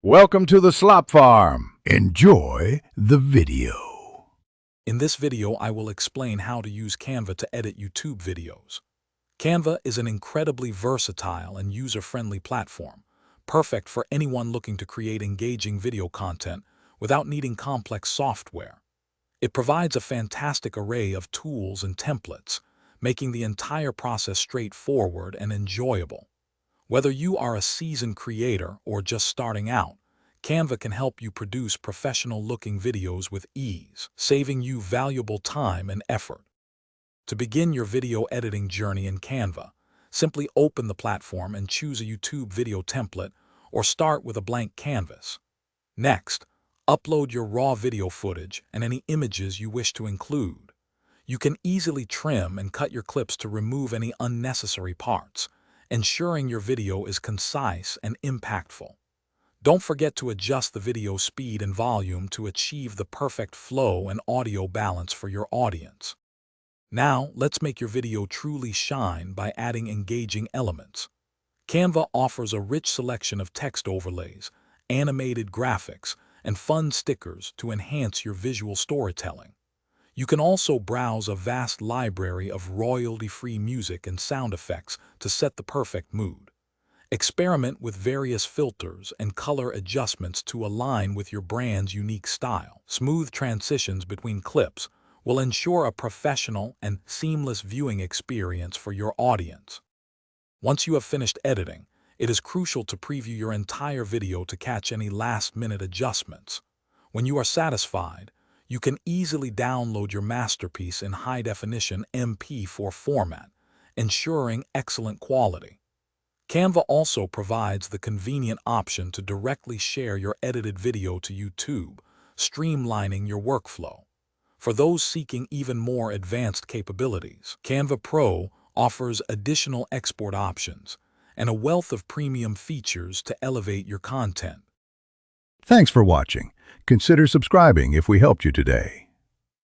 Welcome to the Slop Farm. Enjoy the video. In this video, I will explain how to use Canva to edit YouTube videos. Canva is an incredibly versatile and user-friendly platform, perfect for anyone looking to create engaging video content without needing complex software. It provides a fantastic array of tools and templates, making the entire process straightforward and enjoyable. Whether you are a seasoned creator or just starting out, Canva can help you produce professional-looking videos with ease, saving you valuable time and effort. To begin your video editing journey in Canva, simply open the platform and choose a YouTube video template or start with a blank canvas. Next, upload your raw video footage and any images you wish to include. You can easily trim and cut your clips to remove any unnecessary parts, ensuring your video is concise and impactful. Don't forget to adjust the video speed and volume to achieve the perfect flow and audio balance for your audience. Now, let's make your video truly shine by adding engaging elements. Canva offers a rich selection of text overlays, animated graphics, and fun stickers to enhance your visual storytelling. You can also browse a vast library of royalty-free music and sound effects to set the perfect mood. Experiment with various filters and color adjustments to align with your brand's unique style. Smooth transitions between clips will ensure a professional and seamless viewing experience for your audience. Once you have finished editing, it is crucial to preview your entire video to catch any last-minute adjustments. When you are satisfied, you can easily download your masterpiece in high-definition MP4 format, ensuring excellent quality. Canva also provides the convenient option to directly share your edited video to YouTube, streamlining your workflow. For those seeking even more advanced capabilities, Canva Pro offers additional export options and a wealth of premium features to elevate your content. Thanks for watching. Consider subscribing if we helped you today.